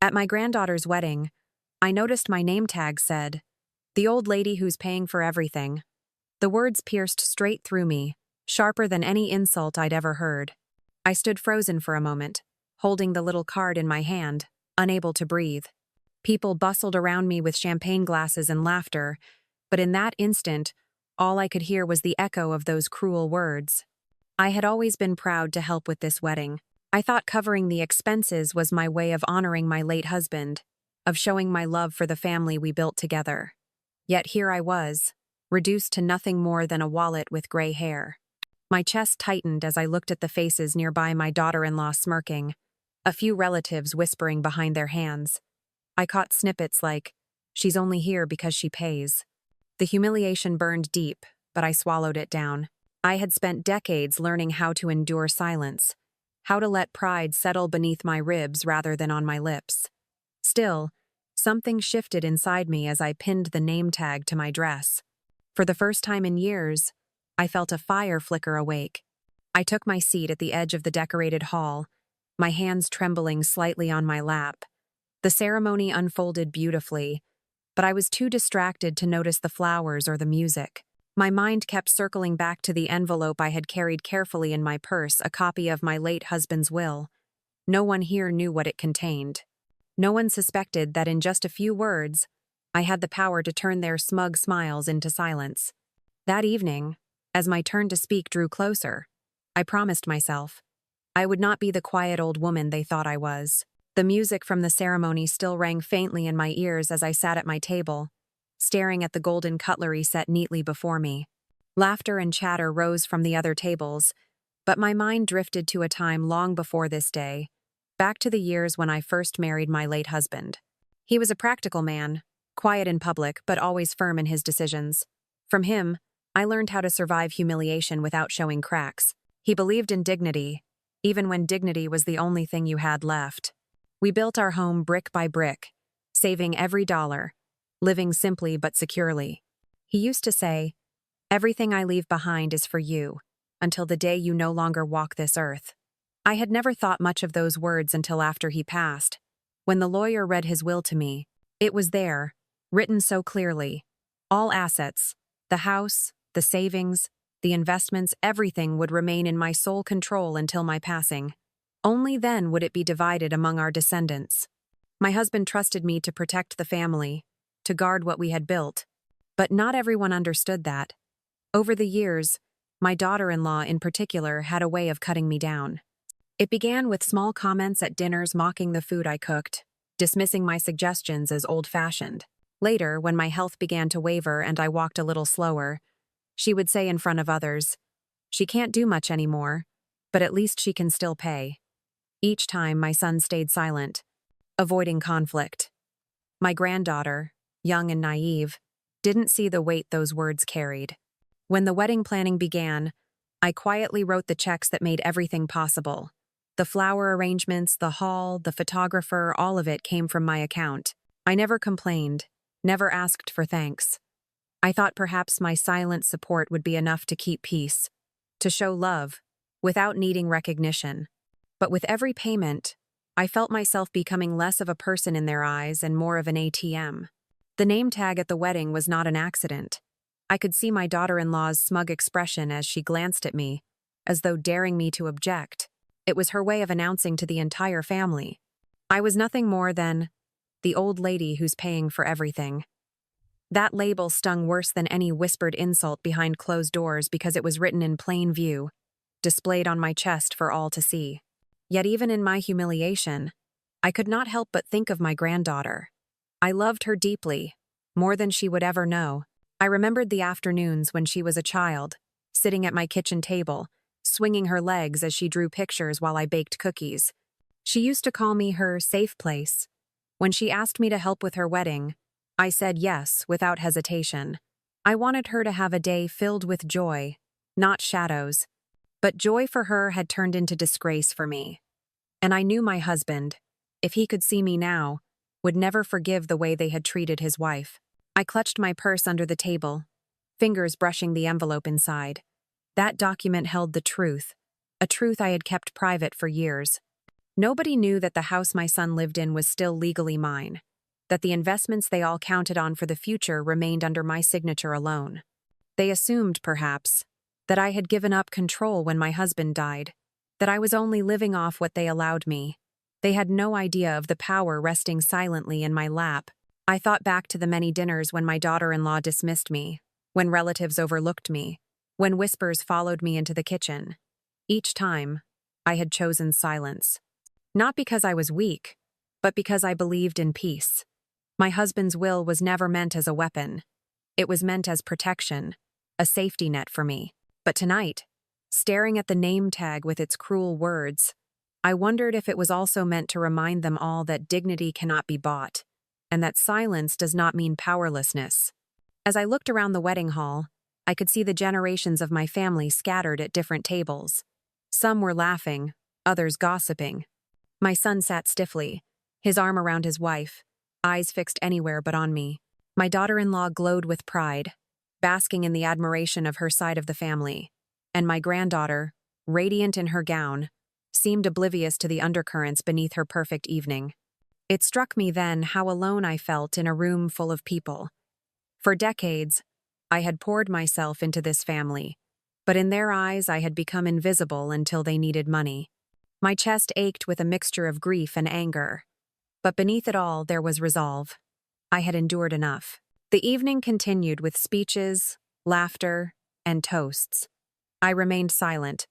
At my granddaughter's wedding, I noticed my name tag said, "The old lady who's paying for everything." The words pierced straight through me, sharper than any insult I'd ever heard. I stood frozen for a moment, holding the little card in my hand, unable to breathe. People bustled around me with champagne glasses and laughter, but in that instant, all I could hear was the echo of those cruel words. I had always been proud to help with this wedding. I thought covering the expenses was my way of honoring my late husband, of showing my love for the family we built together. Yet here I was, reduced to nothing more than a wallet with gray hair. My chest tightened as I looked at the faces nearby, my daughter-in-law smirking, a few relatives whispering behind their hands. I caught snippets like, "She's only here because she pays." The humiliation burned deep, but I swallowed it down. I had spent decades learning how to endure silence, how to let pride settle beneath my ribs rather than on my lips. Still, something shifted inside me as I pinned the name tag to my dress. For the first time in years, I felt a fire flicker awake. I took my seat at the edge of the decorated hall, my hands trembling slightly on my lap. The ceremony unfolded beautifully, but I was too distracted to notice the flowers or the music. My mind kept circling back to the envelope I had carried carefully in my purse, a copy of my late husband's will. No one here knew what it contained. No one suspected that in just a few words, I had the power to turn their smug smiles into silence. That evening, as my turn to speak drew closer, I promised myself I would not be the quiet old woman they thought I was. The music from the ceremony still rang faintly in my ears as I sat at my table, staring at the golden cutlery set neatly before me. Laughter and chatter rose from the other tables, but my mind drifted to a time long before this day, back to the years when I first married my late husband. He was a practical man, quiet in public but always firm in his decisions. From him, I learned how to survive humiliation without showing cracks. He believed in dignity, even when dignity was the only thing you had left. We built our home brick by brick, saving every dollar, living simply but securely. He used to say, "Everything I leave behind is for you, until the day you no longer walk this earth." I had never thought much of those words until after he passed. When the lawyer read his will to me, it was there, written so clearly. All assets, the house, the savings, the investments, everything would remain in my sole control until my passing. Only then would it be divided among our descendants. My husband trusted me to protect the family, to guard what we had built. But not everyone understood that. Over the years, my daughter-in-law in particular had a way of cutting me down. It began with small comments at dinners mocking the food I cooked, dismissing my suggestions as old-fashioned. Later, when my health began to waver and I walked a little slower, she would say in front of others, "She can't do much anymore, but at least she can still pay." Each time, my son stayed silent, avoiding conflict. My granddaughter, young and naive, didn't see the weight those words carried. When the wedding planning began, I quietly wrote the checks that made everything possible. The flower arrangements, the hall, the photographer, all of it came from my account. I never complained, never asked for thanks. I thought perhaps my silent support would be enough to keep peace, to show love, without needing recognition. But with every payment, I felt myself becoming less of a person in their eyes and more of an ATM. The name tag at the wedding was not an accident. I could see my daughter-in-law's smug expression as she glanced at me, as though daring me to object. It was her way of announcing to the entire family, I was nothing more than the old lady who's paying for everything. That label stung worse than any whispered insult behind closed doors because it was written in plain view, displayed on my chest for all to see. Yet even in my humiliation, I could not help but think of my granddaughter. I loved her deeply, more than she would ever know. I remembered the afternoons when she was a child, sitting at my kitchen table, swinging her legs as she drew pictures while I baked cookies. She used to call me her safe place. When she asked me to help with her wedding, I said yes without hesitation. I wanted her to have a day filled with joy, not shadows. But joy for her had turned into disgrace for me. And I knew my husband, if he could see me now, would never forgive the way they had treated his wife. I clutched my purse under the table, fingers brushing the envelope inside. That document held the truth, a truth I had kept private for years. Nobody knew that the house my son lived in was still legally mine, that the investments they all counted on for the future remained under my signature alone. They assumed, perhaps, that I had given up control when my husband died, that I was only living off what they allowed me. They had no idea of the power resting silently in my lap. I thought back to the many dinners when my daughter-in-law dismissed me, when relatives overlooked me, when whispers followed me into the kitchen. Each time, I had chosen silence. Not because I was weak, but because I believed in peace. My husband's will was never meant as a weapon. It was meant as protection, a safety net for me. But tonight, staring at the name tag with its cruel words, I wondered if it was also meant to remind them all that dignity cannot be bought, and that silence does not mean powerlessness. As I looked around the wedding hall, I could see the generations of my family scattered at different tables. Some were laughing, others gossiping. My son sat stiffly, his arm around his wife, eyes fixed anywhere but on me. My daughter-in-law glowed with pride, basking in the admiration of her side of the family, and my granddaughter, radiant in her gown, seemed oblivious to the undercurrents beneath her perfect evening. It struck me then how alone I felt in a room full of people. For decades, I had poured myself into this family, but in their eyes I had become invisible until they needed money. My chest ached with a mixture of grief and anger, but beneath it all there was resolve. I had endured enough. The evening continued with speeches, laughter, and toasts. I remained silent,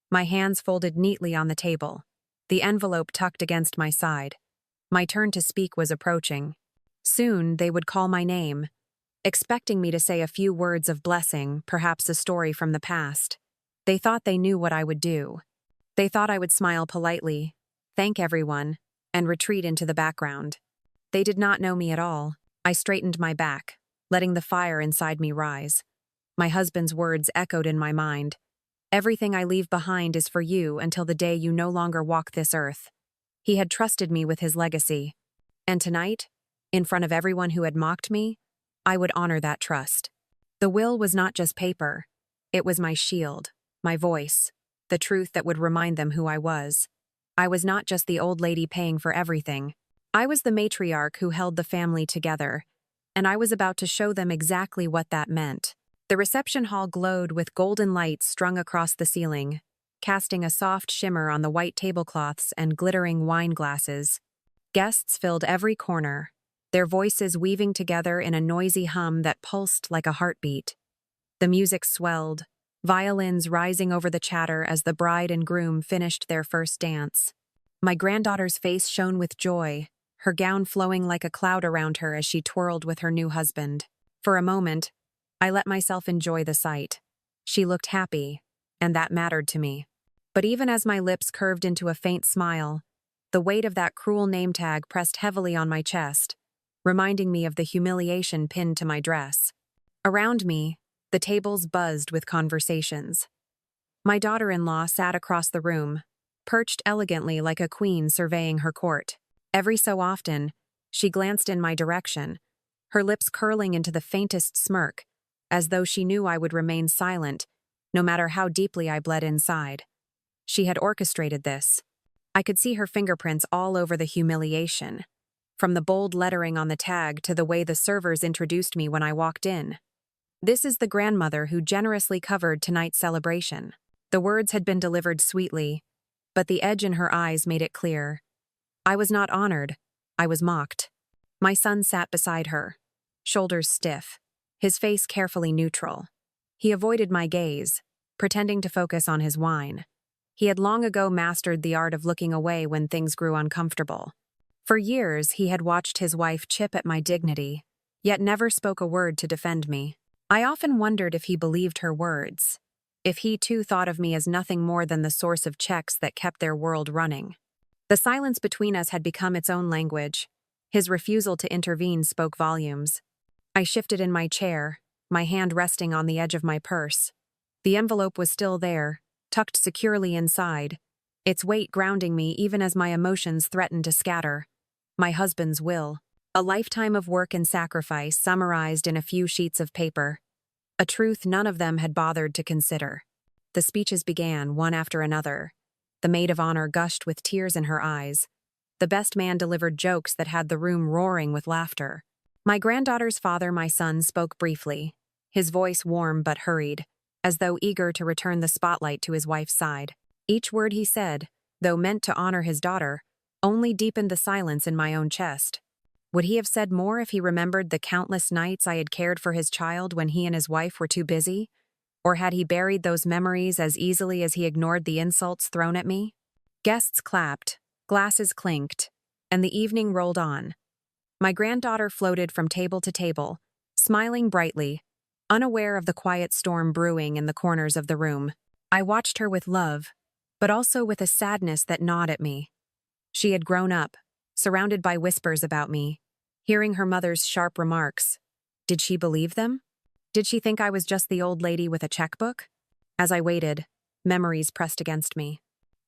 my hands folded neatly on the table, the envelope tucked against my side. My turn to speak was approaching. Soon they would call my name, expecting me to say a few words of blessing, perhaps a story from the past. They thought they knew what I would do. They thought I would smile politely, thank everyone, and retreat into the background. They did not know me at all. I straightened my back, letting the fire inside me rise. My husband's words echoed in my mind. Everything I leave behind is for you until the day you no longer walk this earth. He had trusted me with his legacy. And tonight, in front of everyone who had mocked me, I would honor that trust. The will was not just paper. It was my shield, my voice, the truth that would remind them who I was. I was not just the old lady paying for everything. I was the matriarch who held the family together, and I was about to show them exactly what that meant. The reception hall glowed with golden lights strung across the ceiling, casting a soft shimmer on the white tablecloths and glittering wine glasses. Guests filled every corner, their voices weaving together in a noisy hum that pulsed like a heartbeat. The music swelled, violins rising over the chatter as the bride and groom finished their first dance. My granddaughter's face shone with joy, her gown flowing like a cloud around her as she twirled with her new husband. For a moment, I let myself enjoy the sight. She looked happy, and that mattered to me. But even as my lips curved into a faint smile, the weight of that cruel name tag pressed heavily on my chest, reminding me of the humiliation pinned to my dress. Around me, the tables buzzed with conversations. My daughter-in-law sat across the room, perched elegantly like a queen surveying her court. Every so often, she glanced in my direction, her lips curling into the faintest smirk, as though she knew I would remain silent, no matter how deeply I bled inside. She had orchestrated this. I could see her fingerprints all over the humiliation, from the bold lettering on the tag to the way the servers introduced me when I walked in. "This is the grandmother who generously covered tonight's celebration." The words had been delivered sweetly, but the edge in her eyes made it clear. I was not honored, I was mocked. My son sat beside her, shoulders stiff, his face carefully neutral. He avoided my gaze, pretending to focus on his wine. He had long ago mastered the art of looking away when things grew uncomfortable. For years, he had watched his wife chip at my dignity, yet never spoke a word to defend me. I often wondered if he believed her words, if he too thought of me as nothing more than the source of checks that kept their world running. The silence between us had become its own language. His refusal to intervene spoke volumes. I shifted in my chair, my hand resting on the edge of my purse. The envelope was still there, tucked securely inside, its weight grounding me even as my emotions threatened to scatter. My husband's will. A lifetime of work and sacrifice summarized in a few sheets of paper. A truth none of them had bothered to consider. The speeches began, one after another. The maid of honor gushed with tears in her eyes. The best man delivered jokes that had the room roaring with laughter. My granddaughter's father, my son, spoke briefly, his voice warm but hurried, as though eager to return the spotlight to his wife's side. Each word he said, though meant to honor his daughter, only deepened the silence in my own chest. Would he have said more if he remembered the countless nights I had cared for his child when he and his wife were too busy? Or had he buried those memories as easily as he ignored the insults thrown at me? Guests clapped, glasses clinked, and the evening rolled on. My granddaughter floated from table to table, smiling brightly, unaware of the quiet storm brewing in the corners of the room. I watched her with love, but also with a sadness that gnawed at me. She had grown up, surrounded by whispers about me, hearing her mother's sharp remarks. Did she believe them? Did she think I was just the old lady with a checkbook? As I waited, memories pressed against me.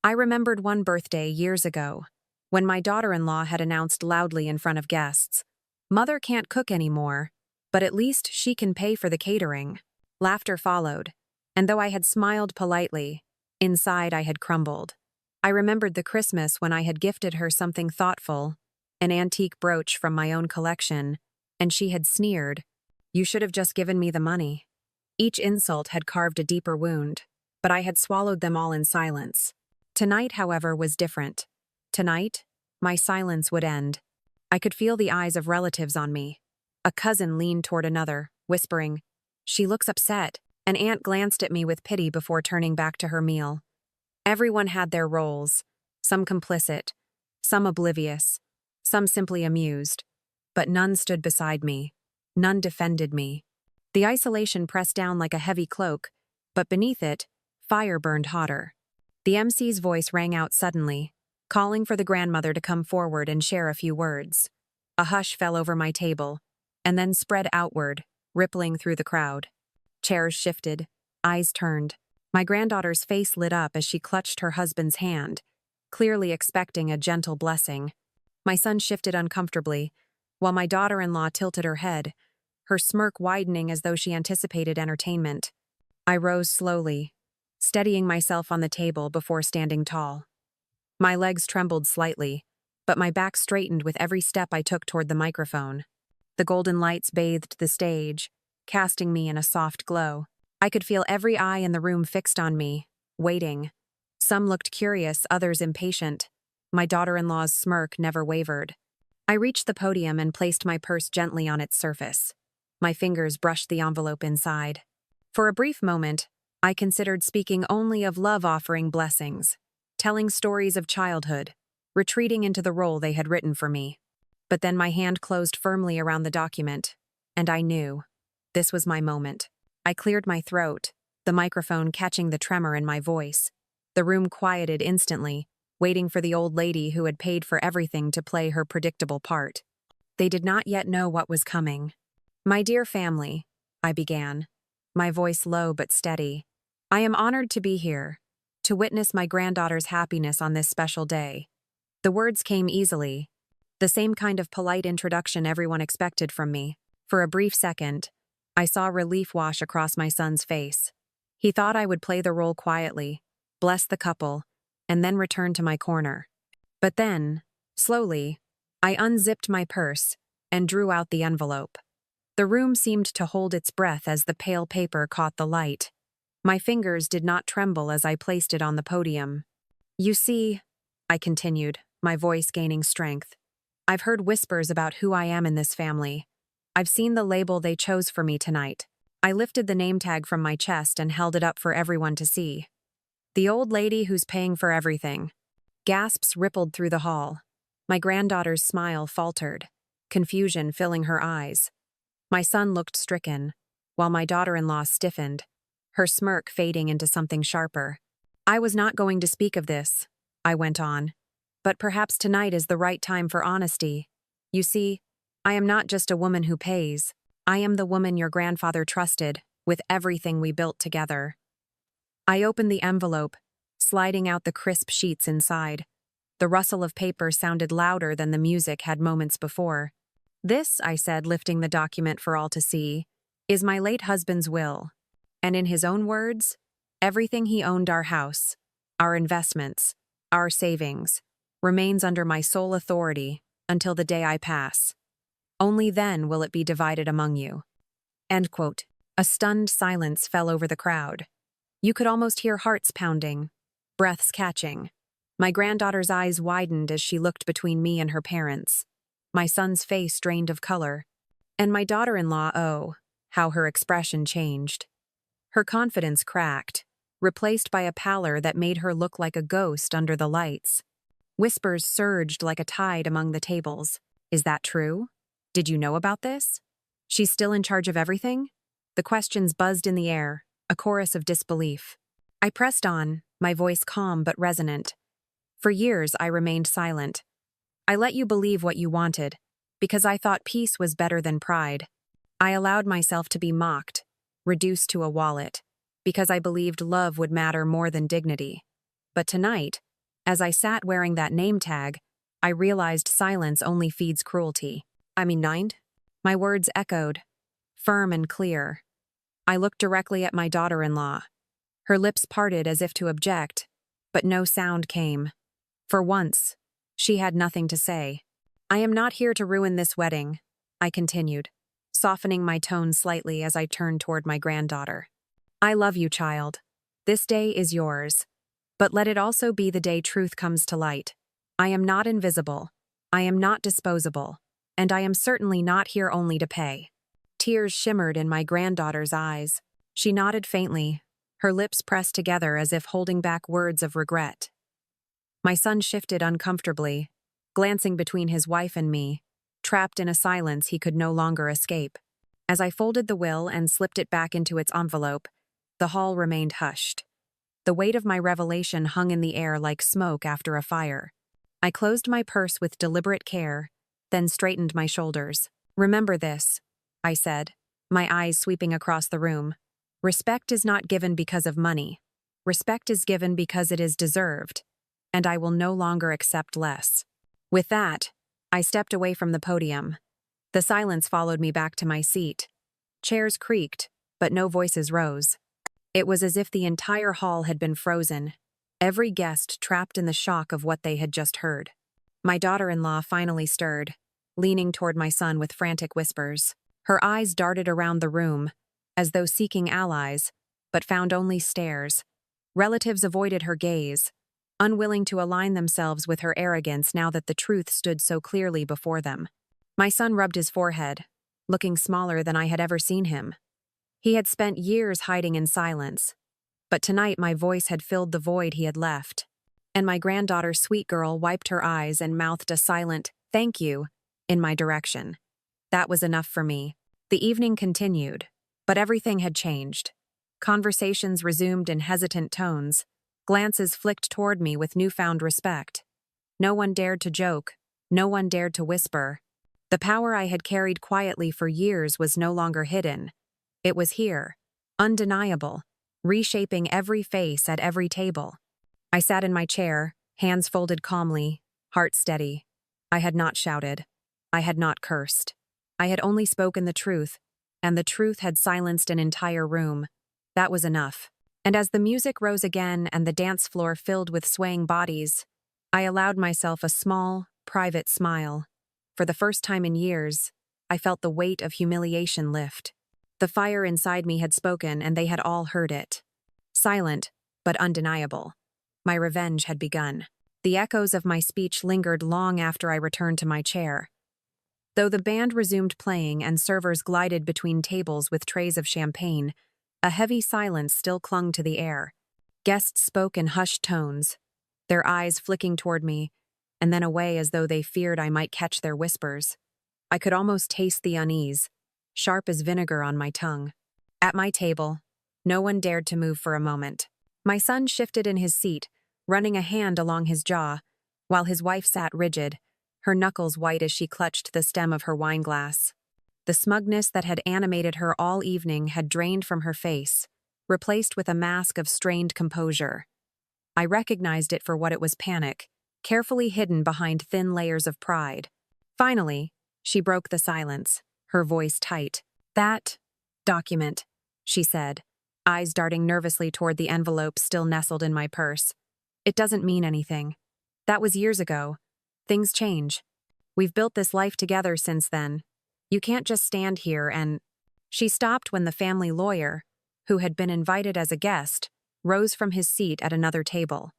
I remembered one birthday years ago, when my daughter-in-law had announced loudly in front of guests, "Mother can't cook anymore, but at least she can pay for the catering." Laughter followed, and though I had smiled politely, inside I had crumbled. I remembered the Christmas when I had gifted her something thoughtful, an antique brooch from my own collection, and she had sneered, "You should have just given me the money." Each insult had carved a deeper wound, but I had swallowed them all in silence. Tonight, however, was different. Tonight, my silence would end. I could feel the eyes of relatives on me. A cousin leaned toward another, whispering, "She looks upset." An aunt glanced at me with pity before turning back to her meal. Everyone had their roles, some complicit, some oblivious, some simply amused, but none stood beside me. None defended me. The isolation pressed down like a heavy cloak, but beneath it, fire burned hotter. The MC's voice rang out suddenly, calling for the grandmother to come forward and share a few words. A hush fell over my table, and then spread outward, rippling through the crowd. Chairs shifted, eyes turned. My granddaughter's face lit up as she clutched her husband's hand, clearly expecting a gentle blessing. My son shifted uncomfortably, while my daughter-in-law tilted her head, her smirk widening as though she anticipated entertainment. I rose slowly, steadying myself on the table before standing tall. My legs trembled slightly, but my back straightened with every step I took toward the microphone. The golden lights bathed the stage, casting me in a soft glow. I could feel every eye in the room fixed on me, waiting. Some looked curious, others impatient. My daughter-in-law's smirk never wavered. I reached the podium and placed my purse gently on its surface. My fingers brushed the envelope inside. For a brief moment, I considered speaking only of love-offering blessings, telling stories of childhood, retreating into the role they had written for me. But then my hand closed firmly around the document, and I knew. This was my moment. I cleared my throat, the microphone catching the tremor in my voice. The room quieted instantly, waiting for the old lady who had paid for everything to play her predictable part. They did not yet know what was coming. "My dear family," I began, my voice low but steady, "I am honored to be here, to witness my granddaughter's happiness on this special day." The words came easily, the same kind of polite introduction everyone expected from me. For a brief second, I saw relief wash across my son's face. He thought I would play the role quietly, bless the couple, and then return to my corner. But then, slowly, I unzipped my purse and drew out the envelope. The room seemed to hold its breath as the pale paper caught the light. My fingers did not tremble as I placed it on the podium. "You see," I continued, my voice gaining strength, "I've heard whispers about who I am in this family. I've seen the label they chose for me tonight." I lifted the name tag from my chest and held it up for everyone to see. "The old lady who's paying for everything." Gasps rippled through the hall. My granddaughter's smile faltered, confusion filling her eyes. My son looked stricken, while my daughter-in-law stiffened, her smirk fading into something sharper. "I was not going to speak of this," I went on, "but perhaps tonight is the right time for honesty. You see, I am not just a woman who pays. I am the woman your grandfather trusted, with everything we built together." I opened the envelope, sliding out the crisp sheets inside. The rustle of paper sounded louder than the music had moments before. "This," I said, lifting the document for all to see, "is my late husband's will. And in his own words, everything he owned, our house, our investments, our savings, remains under my sole authority until the day I pass. Only then will it be divided among you." End quote. A stunned silence fell over the crowd. You could almost hear hearts pounding, breaths catching. My granddaughter's eyes widened as she looked between me and her parents. My son's face drained of color. And my daughter-in-law, oh, how her expression changed. Her confidence cracked, replaced by a pallor that made her look like a ghost under the lights. Whispers surged like a tide among the tables. "Is that true? Did you know about this? She's still in charge of everything?" The questions buzzed in the air, a chorus of disbelief. I pressed on, my voice calm but resonant. For years, I remained silent. I let you believe what you wanted, because I thought peace was better than pride. I allowed myself to be mocked, reduced to a wallet, because I believed love would matter more than dignity. But tonight, as I sat wearing that name tag, I realized silence only feeds cruelty. Mind? My words echoed, firm and clear. I looked directly at my daughter-in-law. Her lips parted as if to object, but no sound came. For once, she had nothing to say. "I am not here to ruin this wedding," I continued, softening my tone slightly as I turned toward my granddaughter. "I love you, child. This day is yours. But let it also be the day truth comes to light. I am not invisible. I am not disposable. And I am certainly not here only to pay." Tears shimmered in my granddaughter's eyes. She nodded faintly, her lips pressed together as if holding back words of regret. My son shifted uncomfortably, glancing between his wife and me, trapped in a silence he could no longer escape. As I folded the will and slipped it back into its envelope, the hall remained hushed. The weight of my revelation hung in the air like smoke after a fire. I closed my purse with deliberate care, then straightened my shoulders. "Remember this," I said, my eyes sweeping across the room. "Respect is not given because of money. Respect is given because it is deserved, and I will no longer accept less." With that, I stepped away from the podium. The silence followed me back to my seat. Chairs creaked, but no voices rose. It was as if the entire hall had been frozen, every guest trapped in the shock of what they had just heard. My daughter-in-law finally stirred, leaning toward my son with frantic whispers. Her eyes darted around the room, as though seeking allies, but found only stares. Relatives avoided her gaze, unwilling to align themselves with her arrogance now that the truth stood so clearly before them. My son rubbed his forehead, looking smaller than I had ever seen him. He had spent years hiding in silence, but tonight my voice had filled the void he had left. And my granddaughter's sweet girl wiped her eyes and mouthed a silent, "Thank you," in my direction. That was enough for me. The evening continued, but everything had changed. Conversations resumed in hesitant tones, glances flicked toward me with newfound respect. No one dared to joke, no one dared to whisper. The power I had carried quietly for years was no longer hidden. It was here, undeniable, reshaping every face at every table. I sat in my chair, hands folded calmly, heart steady. I had not shouted. I had not cursed. I had only spoken the truth, and the truth had silenced an entire room. That was enough. And as the music rose again and the dance floor filled with swaying bodies, I allowed myself a small, private smile. For the first time in years, I felt the weight of humiliation lift. The fire inside me had spoken, and they had all heard it. Silent, but undeniable. My revenge had begun. The echoes of my speech lingered long after I returned to my chair. Though the band resumed playing and servers glided between tables with trays of champagne, a heavy silence still clung to the air. Guests spoke in hushed tones, their eyes flicking toward me, and then away as though they feared I might catch their whispers. I could almost taste the unease, sharp as vinegar on my tongue. At my table, no one dared to move for a moment. My son shifted in his seat, running a hand along his jaw, while his wife sat rigid, her knuckles white as she clutched the stem of her wineglass. The smugness that had animated her all evening had drained from her face, replaced with a mask of strained composure. I recognized it for what it was: panic, carefully hidden behind thin layers of pride. Finally, she broke the silence, her voice tight. "That document," she said, eyes darting nervously toward the envelope still nestled in my purse. It doesn't mean anything. That was years ago. Things change. We've built this life together since then. You can't just stand here and... She stopped when the family lawyer, who had been invited as a guest, rose from his seat at another table.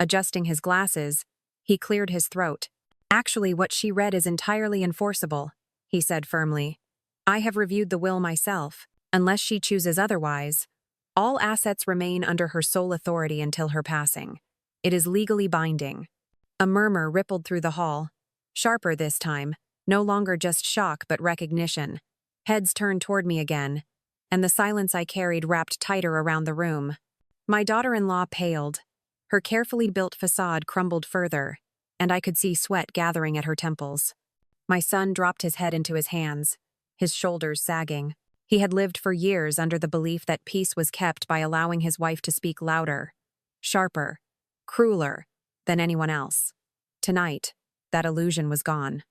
Adjusting his glasses, he cleared his throat. Actually, what she read is entirely enforceable, he said firmly. I have reviewed the will myself. Unless she chooses otherwise, all assets remain under her sole authority until her passing. It is legally binding. A murmur rippled through the hall, sharper this time, no longer just shock but recognition. Heads turned toward me again, and the silence I carried wrapped tighter around the room. My daughter-in-law paled. Her carefully built facade crumbled further, and I could see sweat gathering at her temples. My son dropped his head into his hands, his shoulders sagging. He had lived for years under the belief that peace was kept by allowing his wife to speak louder, sharper, crueler than anyone else. Tonight, that illusion was gone.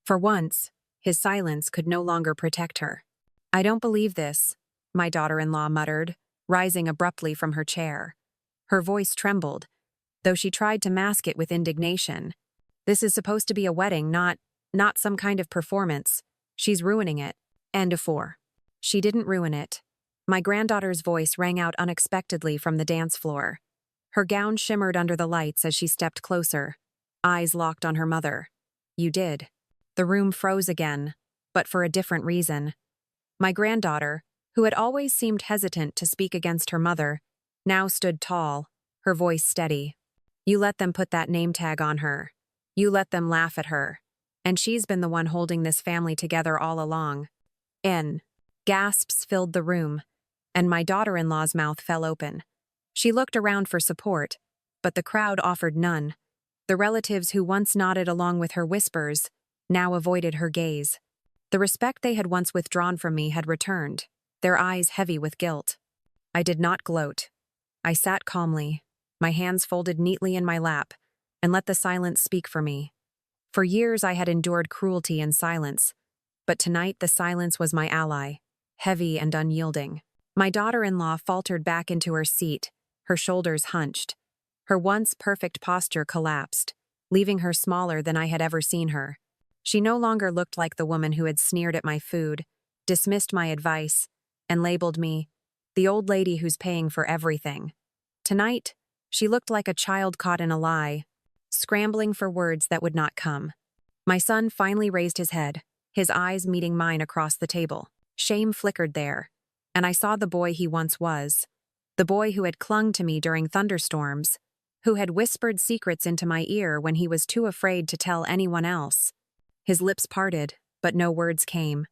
For once, his silence could no longer protect her. I don't believe this, my daughter-in-law muttered, rising abruptly from her chair. Her voice trembled, though she tried to mask it with indignation. This is supposed to be a wedding, not some kind of performance. She's ruining it. End of 4. She didn't ruin it. My granddaughter's voice rang out unexpectedly from the dance floor. Her gown shimmered under the lights as she stepped closer, eyes locked on her mother. You did. The room froze again, but for a different reason. My granddaughter, who had always seemed hesitant to speak against her mother, now stood tall, her voice steady. You let them put that name tag on her. You let them laugh at her. And she's been the one holding this family together all along. Gasps filled the room, and my daughter-in-law's mouth fell open. She looked around for support, but the crowd offered none. The relatives who once nodded along with her whispers now avoided her gaze. The respect they had once withdrawn from me had returned, their eyes heavy with guilt. I did not gloat. I sat calmly, my hands folded neatly in my lap, and let the silence speak for me. For years I had endured cruelty in silence, but tonight the silence was my ally, heavy and unyielding. My daughter-in-law faltered back into her seat, her shoulders hunched. Her once perfect posture collapsed, leaving her smaller than I had ever seen her. She no longer looked like the woman who had sneered at my food, dismissed my advice, and labeled me the old lady who's paying for everything. Tonight, she looked like a child caught in a lie, scrambling for words that would not come. My son finally raised his head, his eyes meeting mine across the table. Shame flickered there, and I saw the boy he once was, the boy who had clung to me during thunderstorms, who had whispered secrets into my ear when he was too afraid to tell anyone else. His lips parted, but no words came.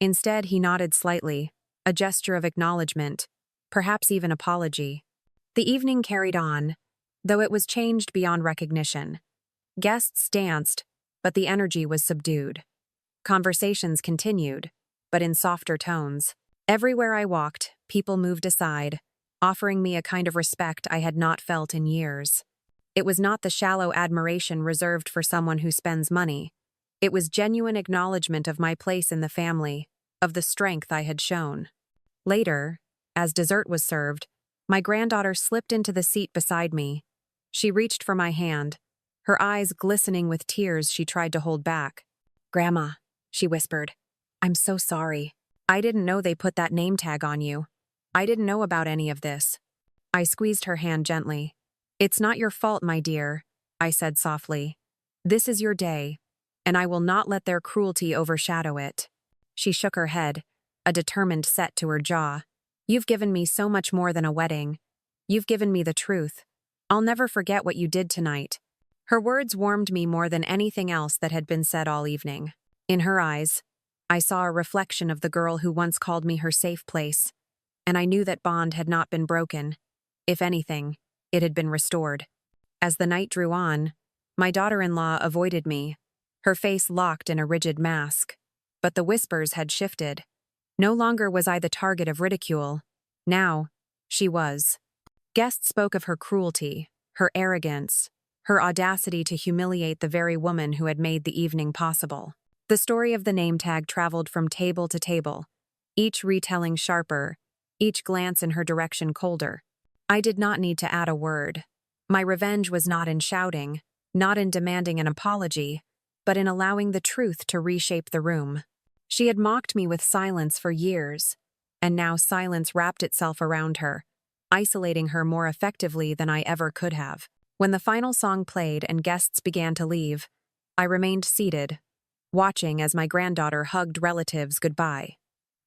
Instead, he nodded slightly, a gesture of acknowledgement, perhaps even apology. The evening carried on, though it was changed beyond recognition. Guests danced, but the energy was subdued. Conversations continued, but in softer tones. Everywhere I walked, people moved aside, offering me a kind of respect I had not felt in years. It was not the shallow admiration reserved for someone who spends money. It was genuine acknowledgement of my place in the family, of the strength I had shown. Later, as dessert was served, my granddaughter slipped into the seat beside me. She reached for my hand, her eyes glistening with tears she tried to hold back. "Grandma," she whispered, "I'm so sorry. I didn't know they put that name tag on you. I didn't know about any of this." I squeezed her hand gently. "It's not your fault, my dear," I said softly. "This is your day, and I will not let their cruelty overshadow it." She shook her head, a determined set to her jaw. "You've given me so much more than a wedding. You've given me the truth. I'll never forget what you did tonight." Her words warmed me more than anything else that had been said all evening. In her eyes, I saw a reflection of the girl who once called me her safe place, and I knew that bond had not been broken. If anything, it had been restored. As the night drew on, my daughter-in-law avoided me, her face locked in a rigid mask. But the whispers had shifted. No longer was I the target of ridicule. Now, she was. Guests spoke of her cruelty, her arrogance, her audacity to humiliate the very woman who had made the evening possible. The story of the name tag traveled from table to table, each retelling sharper, each glance in her direction colder. I did not need to add a word. My revenge was not in shouting, not in demanding an apology, but in allowing the truth to reshape the room. She had mocked me with silence for years, and now silence wrapped itself around her, isolating her more effectively than I ever could have. When the final song played and guests began to leave, I remained seated, watching as my granddaughter hugged relatives goodbye.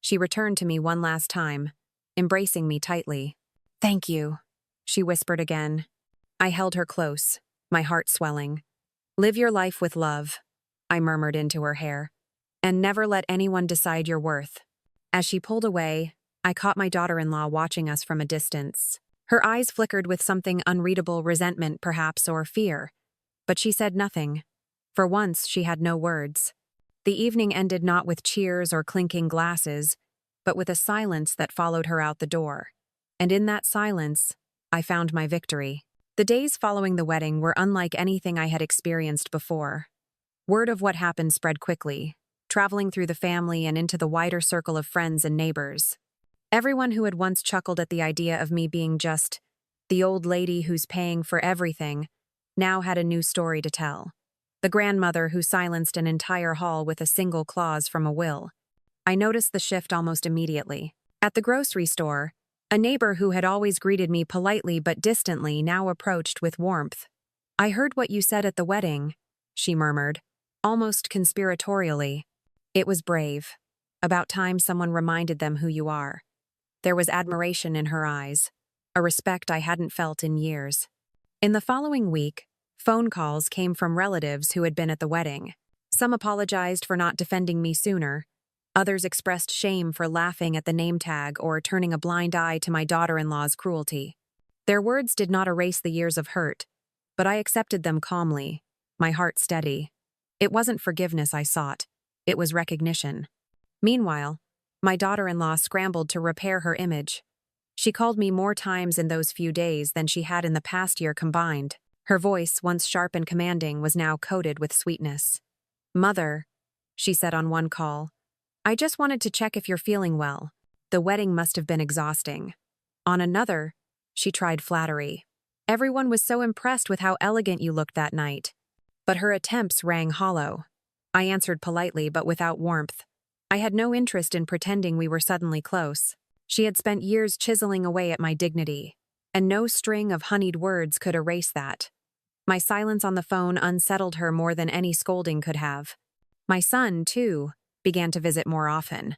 She returned to me one last time, embracing me tightly. "Thank you," she whispered again. I held her close, my heart swelling. "Live your life with love," I murmured into her hair, "and never let anyone decide your worth." As she pulled away, I caught my daughter-in-law watching us from a distance. Her eyes flickered with something unreadable, resentment perhaps, or fear, but she said nothing. For once, she had no words. The evening ended not with cheers or clinking glasses, but with a silence that followed her out the door. And in that silence, I found my victory. The days following the wedding were unlike anything I had experienced before. Word of what happened spread quickly, traveling through the family and into the wider circle of friends and neighbors. Everyone who had once chuckled at the idea of me being just the old lady who's paying for everything now had a new story to tell. The grandmother who silenced an entire hall with a single clause from a will. I noticed the shift almost immediately. At the grocery store, a neighbor who had always greeted me politely but distantly now approached with warmth. "I heard what you said at the wedding," she murmured, almost conspiratorially. "It was brave. About time someone reminded them who you are." There was admiration in her eyes, a respect I hadn't felt in years. In the following week, phone calls came from relatives who had been at the wedding. Some apologized for not defending me sooner. Others expressed shame for laughing at the name tag or turning a blind eye to my daughter-in-law's cruelty. Their words did not erase the years of hurt, but I accepted them calmly, my heart steady. It wasn't forgiveness I sought, it was recognition. Meanwhile, my daughter-in-law scrambled to repair her image. She called me more times in those few days than she had in the past year combined. Her voice, once sharp and commanding, was now coated with sweetness. "Mother," she said on one call, "I just wanted to check if you're feeling well. The wedding must have been exhausting." On another, she tried flattery. "Everyone was so impressed with how elegant you looked that night." But her attempts rang hollow. I answered politely but without warmth. I had no interest in pretending we were suddenly close. She had spent years chiseling away at my dignity, and no string of honeyed words could erase that. My silence on the phone unsettled her more than any scolding could have. My son, too, began to visit more often.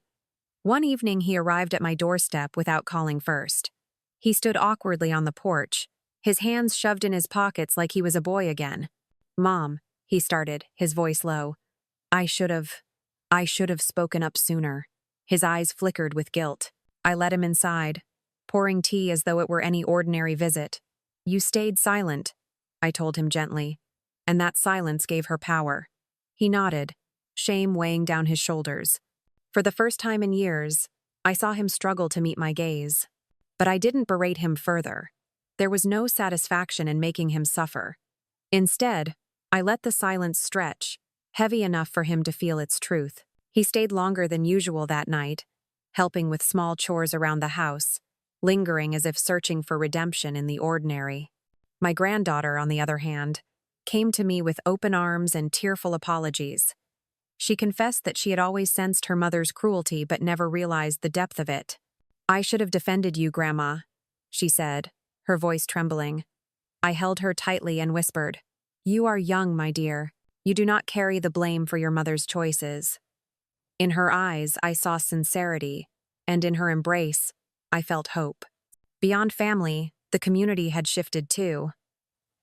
One evening he arrived at my doorstep without calling first. He stood awkwardly on the porch, his hands shoved in his pockets like he was a boy again. "Mom," he started, his voice low. I should have spoken up sooner." His eyes flickered with guilt. I let him inside, pouring tea as though it were any ordinary visit. "You stayed silent," I told him gently, and that silence gave her power. He nodded, shame weighing down his shoulders. For the first time in years, I saw him struggle to meet my gaze. But I didn't berate him further. There was no satisfaction in making him suffer. Instead, I let the silence stretch, heavy enough for him to feel its truth. He stayed longer than usual that night, helping with small chores around the house, lingering as if searching for redemption in the ordinary. My granddaughter, on the other hand, came to me with open arms and tearful apologies. She confessed that she had always sensed her mother's cruelty but never realized the depth of it. "I should have defended you, Grandma," she said, her voice trembling. I held her tightly and whispered, "You are young, my dear. You do not carry the blame for your mother's choices." In her eyes, I saw sincerity, and in her embrace, I felt hope. Beyond family, the community had shifted too.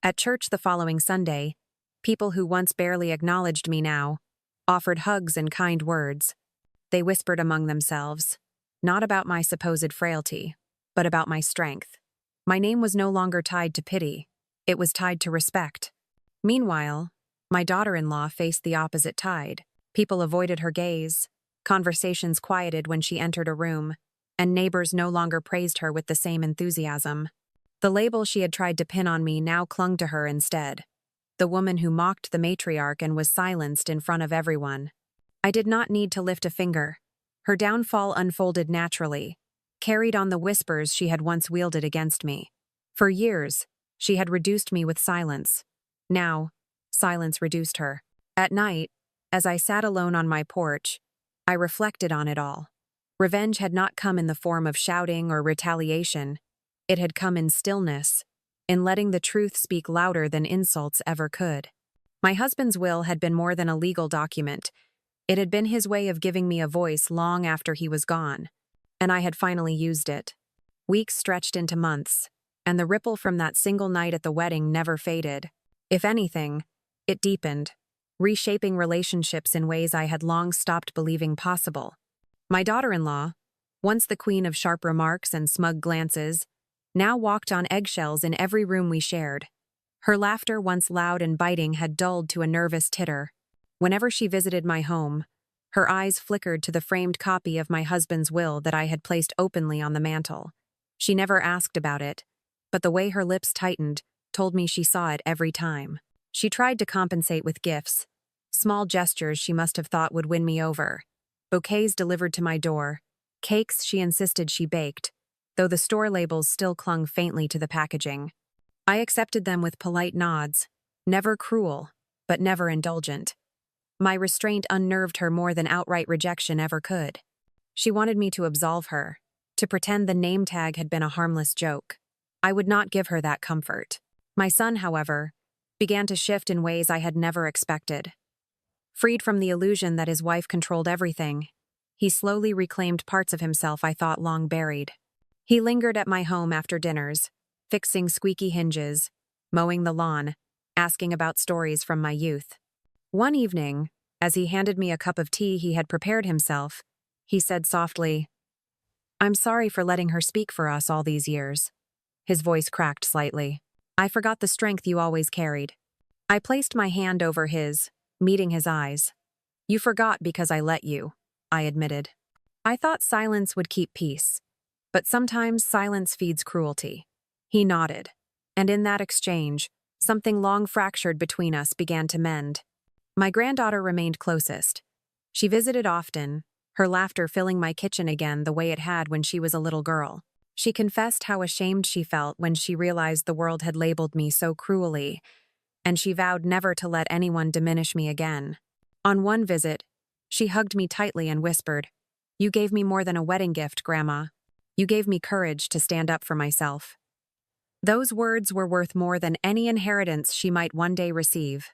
At church the following Sunday, people who once barely acknowledged me now offered hugs and kind words. They whispered among themselves, not about my supposed frailty, but about my strength. My name was no longer tied to pity, it was tied to respect. Meanwhile, my daughter-in-law faced the opposite tide. People avoided her gaze, conversations quieted when she entered a room, and neighbors no longer praised her with the same enthusiasm. The label she had tried to pin on me now clung to her instead. The woman who mocked the matriarch and was silenced in front of everyone. I did not need to lift a finger. Her downfall unfolded naturally, carried on the whispers she had once wielded against me. For years, She had reduced me with silence. Now, silence reduced her. At night, as I sat alone on my porch, I reflected on it all. Revenge had not come in the form of shouting or retaliation. It had come in stillness, in letting the truth speak louder than insults ever could. My husband's will had been more than a legal document. It had been his way of giving me a voice long after he was gone, and I had finally used it. Weeks stretched into months, and the ripple from that single night at the wedding never faded. If anything, it deepened, reshaping relationships in ways I had long stopped believing possible. My daughter-in-law, once the queen of sharp remarks and smug glances, now walked on eggshells in every room we shared. Her laughter, once loud and biting, had dulled to a nervous titter. Whenever she visited my home, her eyes flickered to the framed copy of my husband's will that I had placed openly on the mantel. She never asked about it, but the way her lips tightened told me she saw it every time. She tried to compensate with gifts, small gestures she must have thought would win me over. Bouquets delivered to my door, cakes she insisted she baked, though the store labels still clung faintly to the packaging. I accepted them with polite nods, never cruel, but never indulgent. My restraint unnerved her more than outright rejection ever could. She wanted me to absolve her, to pretend the name tag had been a harmless joke. I would not give her that comfort. My son, however, began to shift in ways I had never expected. Freed from the illusion that his wife controlled everything, he slowly reclaimed parts of himself I thought long buried. He lingered at my home after dinners, fixing squeaky hinges, mowing the lawn, asking about stories from my youth. One evening, as he handed me a cup of tea he had prepared himself, he said softly, "I'm sorry for letting her speak for us all these years." His voice cracked slightly. "I forgot the strength you always carried." I placed my hand over his, meeting his eyes. "You forgot because I let you," I admitted. I thought silence would keep peace, but sometimes silence feeds cruelty. He nodded, and in that exchange, something long fractured between us began to mend. My granddaughter remained closest. She visited often, her laughter filling my kitchen again the way it had when she was a little girl. She confessed how ashamed she felt when she realized the world had labeled me so cruelly, and she vowed never to let anyone diminish me again. On one visit, she hugged me tightly and whispered, "You gave me more than a wedding gift, Grandma. You gave me courage to stand up for myself." Those words were worth more than any inheritance she might one day receive.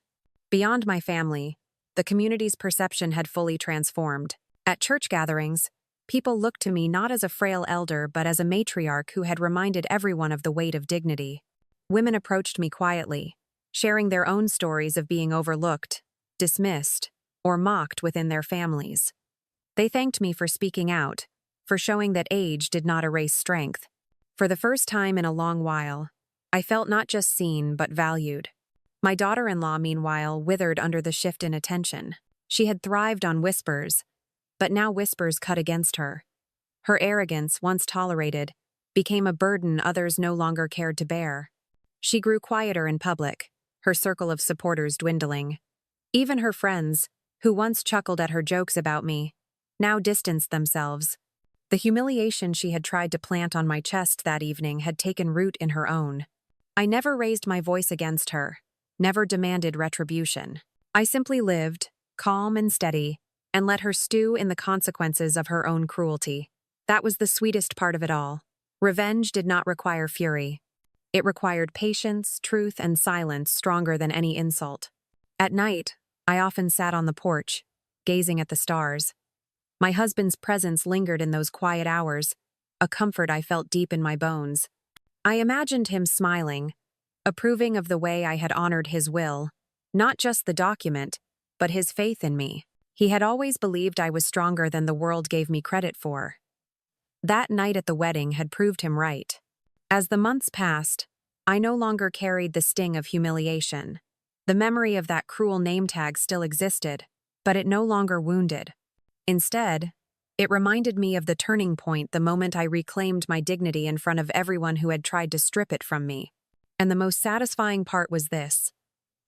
Beyond my family, the community's perception had fully transformed. At church gatherings, people looked to me not as a frail elder but as a matriarch who had reminded everyone of the weight of dignity. Women approached me quietly, sharing their own stories of being overlooked, dismissed, or mocked within their families. They thanked me for speaking out, for showing that age did not erase strength. For the first time in a long while, I felt not just seen but valued. My daughter-in-law, meanwhile, withered under the shift in attention. She had thrived on whispers, but now whispers cut against her. Her arrogance, once tolerated, became a burden others no longer cared to bear. She grew quieter in public, her circle of supporters dwindling. Even her friends, who once chuckled at her jokes about me, now distanced themselves. The humiliation she had tried to plant on my chest that evening had taken root in her own. I never raised my voice against her, never demanded retribution. I simply lived, calm and steady, and let her stew in the consequences of her own cruelty. That was the sweetest part of it all. Revenge did not require fury. It required patience, truth, and silence stronger than any insult. At night, I often sat on the porch, gazing at the stars. My husband's presence lingered in those quiet hours, a comfort I felt deep in my bones. I imagined him smiling, approving of the way I had honored his will, not just the document, but his faith in me. He had always believed I was stronger than the world gave me credit for. That night at the wedding had proved him right. As the months passed, I no longer carried the sting of humiliation. The memory of that cruel name tag still existed, but it no longer wounded. Instead, it reminded me of the turning point the moment I reclaimed my dignity in front of everyone who had tried to strip it from me. And the most satisfying part was this.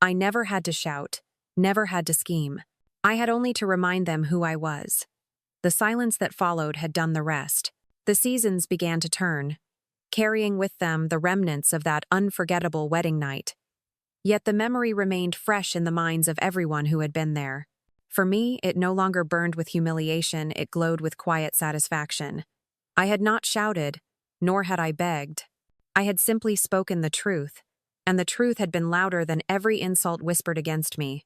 I never had to shout, never had to scheme. I had only to remind them who I was. The silence that followed had done the rest. The seasons began to turn. carrying with them the remnants of that unforgettable wedding night. Yet the memory remained fresh in the minds of everyone who had been there. For me, it no longer burned with humiliation, it glowed with quiet satisfaction. I had not shouted, nor had I begged. I had simply spoken the truth, and the truth had been louder than every insult whispered against me.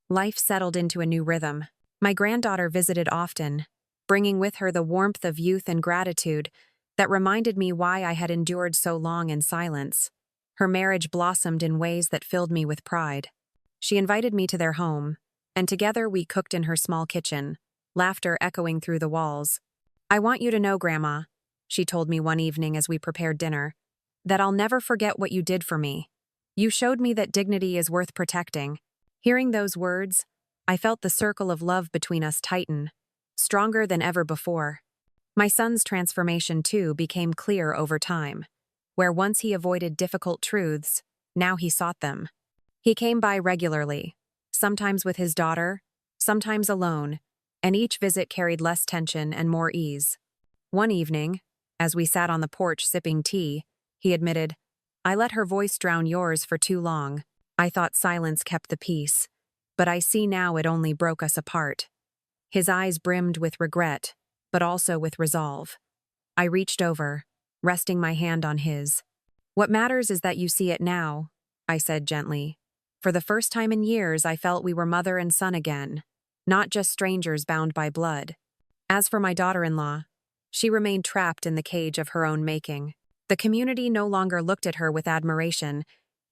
Life settled into a new rhythm. My granddaughter visited often, bringing with her the warmth of youth and gratitude that reminded me why I had endured so long in silence. Her marriage blossomed in ways that filled me with pride. She invited me to their home, and together we cooked in her small kitchen, laughter echoing through the walls. "I want you to know, Grandma," she told me one evening as we prepared dinner, "that I'll never forget what you did for me. You showed me that dignity is worth protecting." Hearing those words, I felt the circle of love between us tighten, stronger than ever before. My son's transformation, too, became clear over time. Where once he avoided difficult truths, now he sought them. He came by regularly, sometimes with his daughter, sometimes alone, and each visit carried less tension and more ease. One evening, as we sat on the porch sipping tea, he admitted, "I let her voice drown yours for too long. I thought silence kept the peace, but I see now it only broke us apart." His eyes brimmed with regret, but also with resolve. I reached over, resting my hand on his. "What matters is that you see it now," I said gently. For the first time in years, I felt we were mother and son again, not just strangers bound by blood. As for my daughter-in-law, she remained trapped in the cage of her own making. The community no longer looked at her with admiration,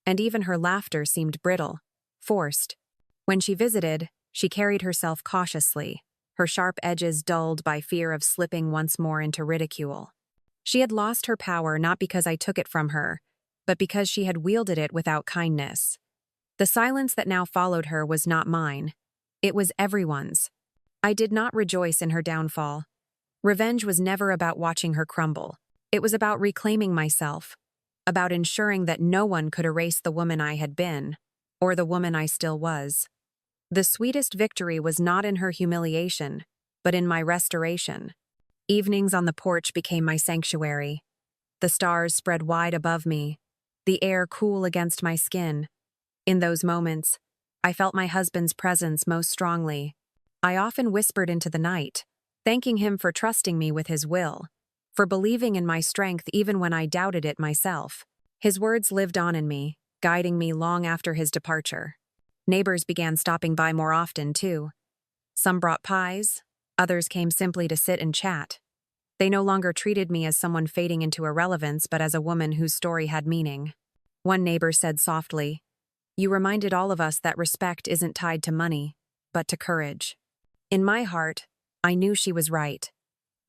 and even her laughter seemed brittle, forced. When she visited, she carried herself cautiously, her sharp edges dulled by fear of slipping once more into ridicule. She had lost her power not because I took it from her, but because she had wielded it without kindness. The silence that now followed her was not mine. It was everyone's. I did not rejoice in her downfall. Revenge was never about watching her crumble. It was about reclaiming myself, about ensuring that no one could erase the woman I had been, or the woman I still was. The sweetest victory was not in her humiliation, but in my restoration. Evenings on the porch became my sanctuary. The stars spread wide above me, the air cool against my skin. In those moments, I felt my husband's presence most strongly. I often whispered into the night, thanking him for trusting me with his will, for believing in my strength even when I doubted it myself. His words lived on in me, guiding me long after his departure. Neighbors began stopping by more often, too. Some brought pies, others came simply to sit and chat. They no longer treated me as someone fading into irrelevance, but as a woman whose story had meaning. One neighbor said softly, "You reminded all of us that respect isn't tied to money, but to courage." In my heart, I knew she was right.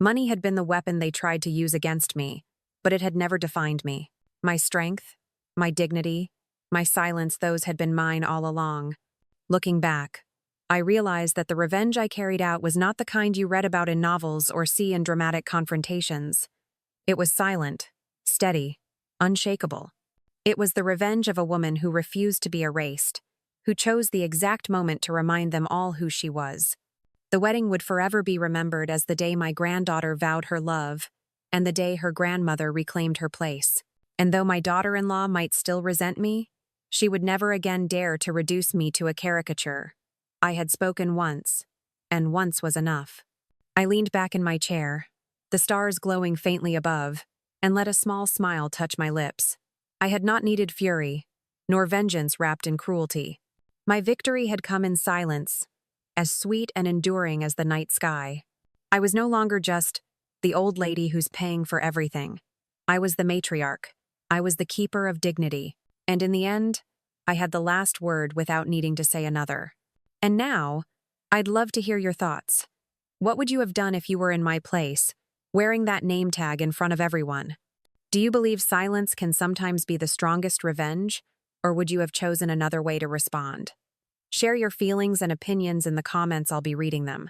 Money had been the weapon they tried to use against me, but it had never defined me. My strength, my dignity, my silence, those had been mine all along. Looking back, I realized that the revenge I carried out was not the kind you read about in novels or see in dramatic confrontations. It was silent, steady, unshakable. It was the revenge of a woman who refused to be erased, who chose the exact moment to remind them all who she was. The wedding would forever be remembered as the day my granddaughter vowed her love, and the day her grandmother reclaimed her place. And though my daughter-in-law might still resent me, she would never again dare to reduce me to a caricature. I had spoken once, and once was enough. I leaned back in my chair, the stars glowing faintly above, and let a small smile touch my lips. I had not needed fury, nor vengeance wrapped in cruelty. My victory had come in silence, as sweet and enduring as the night sky. I was no longer just the old lady who's paying for everything. I was the matriarch. I was the keeper of dignity. And in the end, I had the last word without needing to say another. And now, I'd love to hear your thoughts. What would you have done if you were in my place, wearing that name tag in front of everyone? Do you believe silence can sometimes be the strongest revenge, or would you have chosen another way to respond? Share your feelings and opinions in the comments, I'll be reading them.